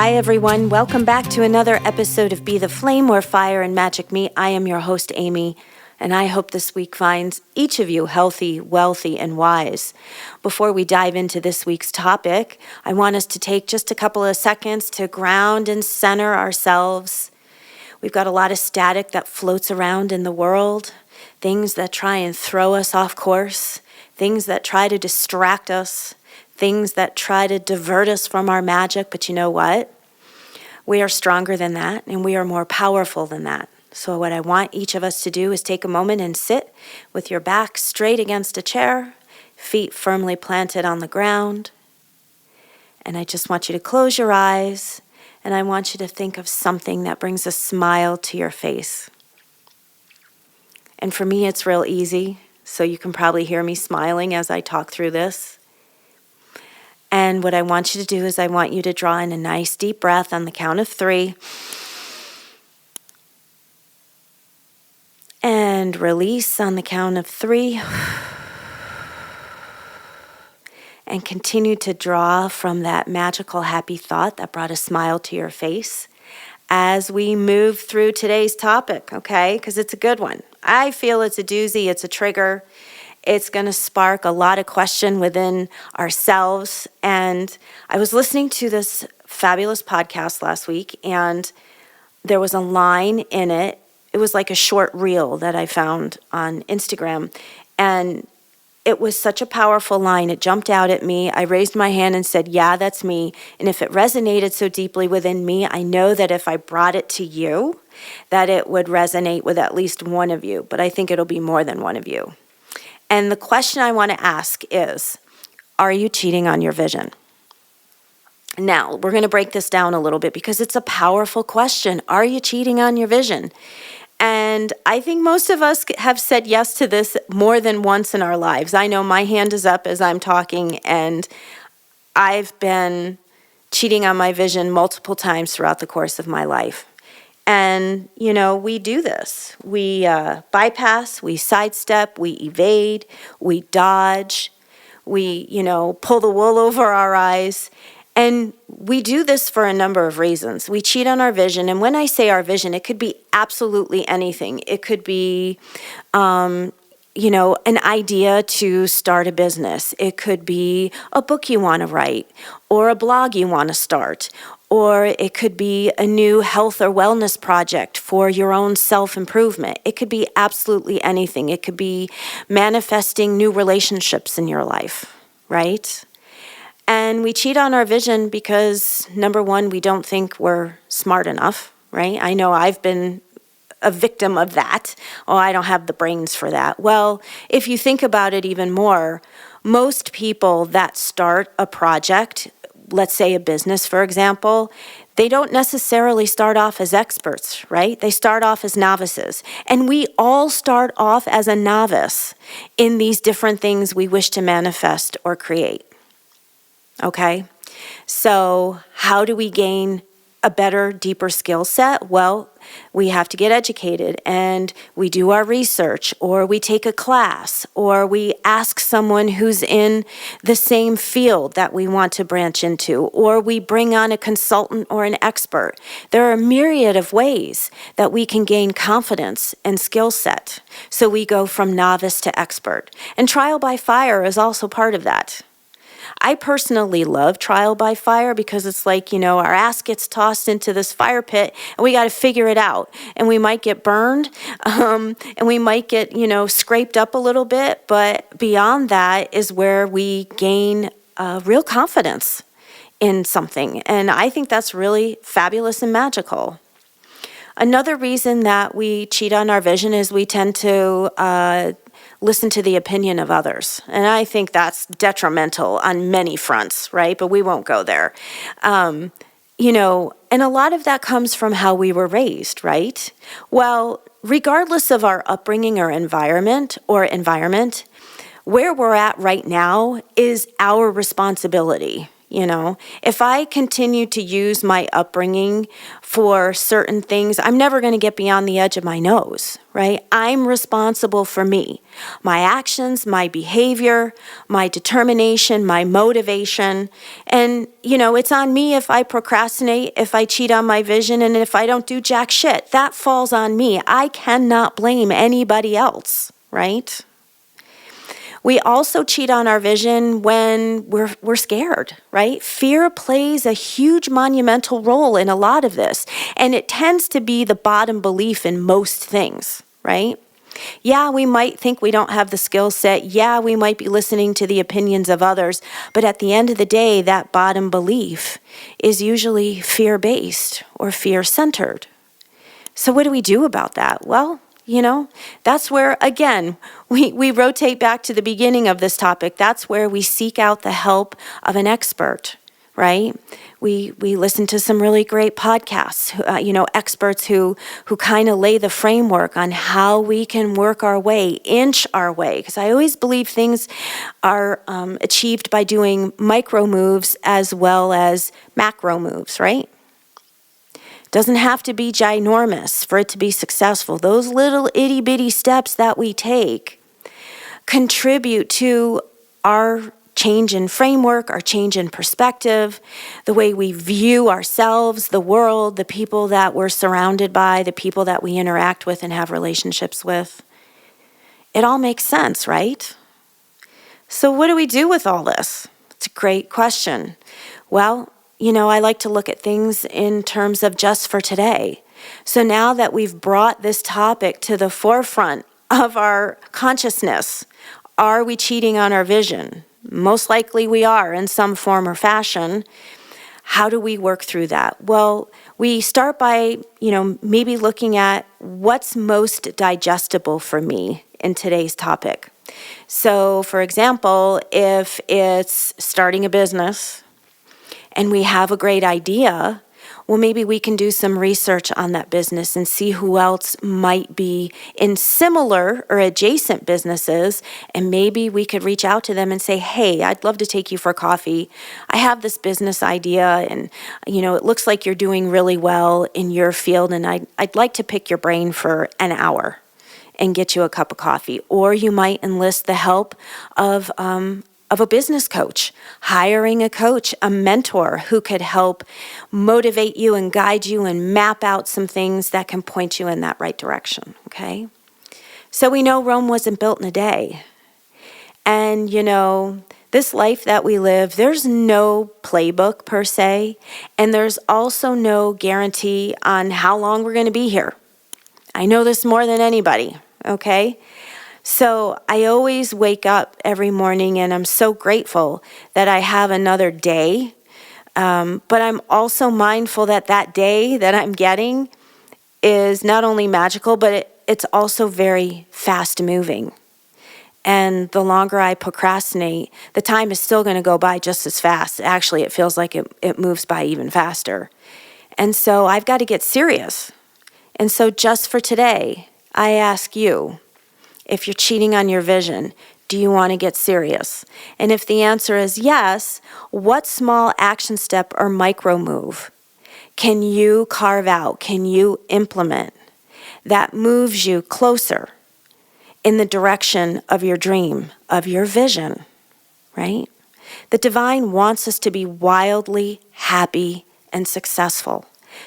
Hi everyone, welcome back to another episode of Be the Flame Where Fire and Magic Meet. I am your host Amy, and I hope this week finds each of you healthy, wealthy, and wise. Before we dive into this week's topic, I want us to take just a couple of seconds to ground and center ourselves. We've got a lot of static that floats around in the world, things that try and throw us off course, things that try to distract us, things that try to divert us from our magic. But you know what? We are stronger than that, and we are more powerful than that. So what I want each of us to do is take a moment and sit with your back straight against a chair, feet firmly planted on the ground. And I just want you to close your eyes, and I want you to think of something that brings a smile to your face. And for me, it's real easy, so you can probably hear me smiling as I talk through this. And what I want you to do is I want you to draw in a nice deep breath on the count of 3. And release on the count of 3. And continue to draw from that magical happy thought that brought a smile to your face as we move through today's topic, okay? Because it's a good one. I feel it's a doozy, it's a trigger. It's going to spark a lot of question within ourselves. And I was listening to this fabulous podcast last week, and there was a line in it. It was like a short reel that I found on Instagram. And it was such a powerful line. It jumped out at me. I raised my hand and said, yeah, that's me. And if it resonated so deeply within me, I know that if I brought it to you, that it would resonate with at least one of you. But I think it'll be more than one of you. And the question I want to ask is, are you cheating on your vision? Now, we're going to break this down a little bit because it's a powerful question. Are you cheating on your vision? And I think most of us have said yes to this more than once in our lives. I know my hand is up as I'm talking, and I've been cheating on my vision multiple times throughout the course of my life. And, you know, we do this. We bypass, we sidestep, we evade, we dodge, we, pull the wool over our eyes. And we do this for a number of reasons. We cheat on our vision. And when I say our vision, it could be absolutely anything. It could be, an idea to start a business. It could be a book you want to write, or a blog you want to start. Or it could be a new health or wellness project for your own self-improvement. It could be absolutely anything. It could be manifesting new relationships in your life, right? And we cheat on our vision because, number one, we don't think we're smart enough, right? I know I've been a victim of that. Oh, I don't have the brains for that. Well, if you think about it even more, most people that start a project, let's say a business, for example, they don't necessarily start off as experts, right? They start off as novices. And we all start off as a novice in these different things we wish to manifest or create. Okay? So how do we gain a better, deeper skill set? Well, we have to get educated, and we do our research, or we take a class, or we ask someone who's in the same field that we want to branch into, or we bring on a consultant or an expert. There are a myriad of ways that we can gain confidence and skill set. So we go from novice to expert. And trial by fire is also part of that. I personally love trial by fire because it's like, our ass gets tossed into this fire pit and we got to figure it out. And we might get burned and we might get, scraped up a little bit. But beyond that is where we gain real confidence in something. And I think that's really fabulous and magical. Another reason that we cheat on our vision is we tend to listen to the opinion of others. And I think that's detrimental on many fronts, right? But we won't go there. And a lot of that comes from how we were raised, right? Well, regardless of our upbringing or environment, where we're at right now is our responsibility. If I continue to use my upbringing for certain things, I'm never going to get beyond the edge of my nose, right? I'm responsible for me, my actions, my behavior, my determination, my motivation. And, it's on me if I procrastinate, if I cheat on my vision, and if I don't do jack shit. That falls on me. I cannot blame anybody else, right? We also cheat on our vision when we're scared, right? Fear plays a huge monumental role in a lot of this, and it tends to be the bottom belief in most things, right? Yeah, we might think we don't have the skill set. Yeah, we might be listening to the opinions of others, but at the end of the day, that bottom belief is usually fear-based or fear-centered. So what do we do about that? Well, that's where, again, we rotate back to the beginning of this topic. That's where we seek out the help of an expert, right? We listen to some really great podcasts, experts who kind of lay the framework on how we can work our way, inch our way. Because I always believe things are achieved by doing micro moves as well as macro moves, right? Doesn't have to be ginormous for it to be successful. Those little itty-bitty steps that we take contribute to our change in framework, our change in perspective, the way we view ourselves, the world, the people that we're surrounded by, the people that we interact with and have relationships with. It all makes sense, right? So what do we do with all this? It's a great question. Well, I like to look at things in terms of just for today. So now that we've brought this topic to the forefront of our consciousness, are we cheating on our vision? Most likely we are in some form or fashion. How do we work through that? Well, we start by, maybe looking at what's most digestible for me in today's topic. So, for example, if it's starting a business, and we have a great idea, well, maybe we can do some research on that business and see who else might be in similar or adjacent businesses, and maybe we could reach out to them and say, hey, I'd love to take you for coffee. I have this business idea, and it looks like you're doing really well in your field, and I'd like to pick your brain for an hour and get you a cup of coffee. Or you might enlist the help of a business coach, hiring a coach, a mentor who could help motivate you and guide you and map out some things that can point you in that right direction, okay? So we know Rome wasn't built in a day. And, this life that we live, there's no playbook per se, and there's also no guarantee on how long we're going to be here. I know this more than anybody, okay? So I always wake up every morning and I'm so grateful that I have another day. But I'm also mindful that that day that I'm getting is not only magical, but it's also very fast moving. And the longer I procrastinate, the time is still going to go by just as fast. Actually, it feels like it moves by even faster. And so I've got to get serious. And so just for today, I ask you, if you're cheating on your vision, do you want to get serious? And if the answer is yes, what small action step or micro move can you carve out, can you implement that moves you closer in the direction of your dream, of your vision, right? The divine wants us to be wildly happy and successful.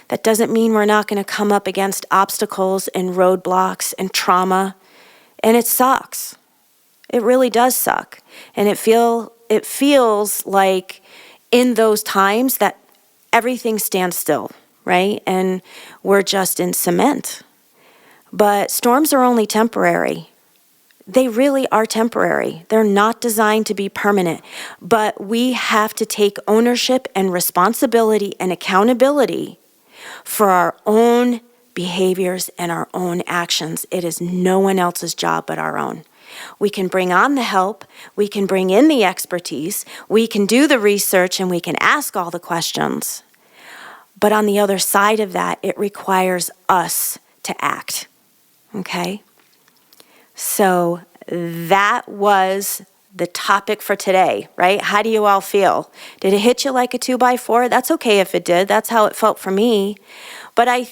That doesn't mean we're not going to come up against obstacles and roadblocks and trauma. And it sucks. It really does suck. And it feels like in those times that everything stands still, right? And we're just in cement. But storms are only temporary. They really are temporary. They're not designed to be permanent. But we have to take ownership and responsibility and accountability for our own behaviors and our own actions. It is no one else's job but our own. We can bring on the help, we can bring in the expertise, we can do the research, and we can ask all the questions. But on the other side of that, it requires us to act, okay? So that was the topic for today, right? How do you all feel? Did it hit you like a 2x4? That's okay if it did. That's how it felt for me. But I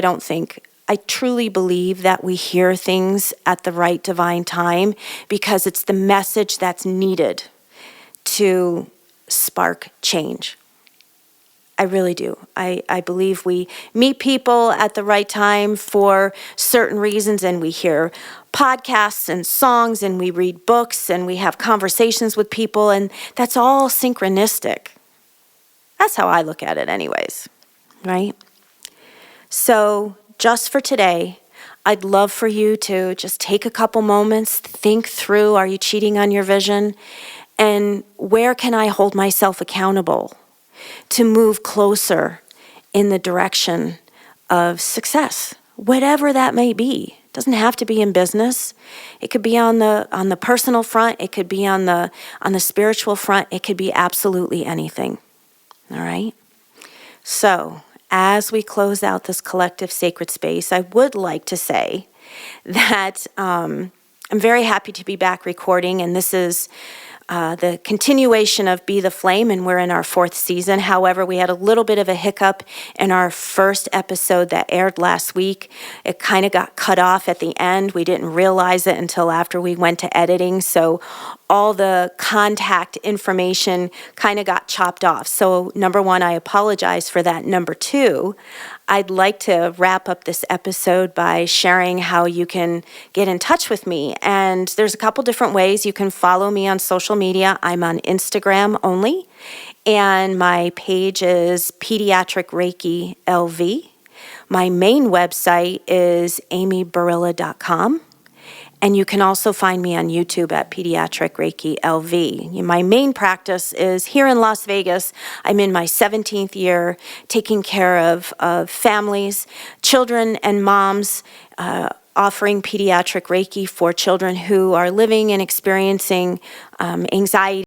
don't think, I truly believe that we hear things at the right divine time because it's the message that's needed to spark change. I really do. I believe we meet people at the right time for certain reasons, and we hear podcasts and songs, and we read books, and we have conversations with people, and that's all synchronistic. That's how I look at it anyways, right? So just for today, I'd love for you to just take a couple moments, think through, are you cheating on your vision? And where can I hold myself accountable to move closer in the direction of success, whatever that may be? It doesn't have to be in business. It could be on the personal front. It could be on the spiritual front. It could be absolutely anything. All right? So, as we close out this collective sacred space, I would like to say that I'm very happy to be back recording, and this is the continuation of Be the Flame, and we're in our 4th season. However, we had a little bit of a hiccup in our first episode that aired last week. It kind of got cut off at the end. We didn't realize it until after we went to editing, so all the contact information kind of got chopped off. So number one, I apologize for that. Number two, I'd like to wrap up this episode by sharing how you can get in touch with me. And there's a couple different ways. You can follow me on social media. I'm on Instagram only. And my page is Pediatric Reiki LV. My main website is amybarilla.com. And you can also find me on YouTube at Pediatric Reiki LV. My main practice is here in Las Vegas. I'm in my 17th year taking care of families, children, and moms, offering pediatric Reiki for children who are living and experiencing anxiety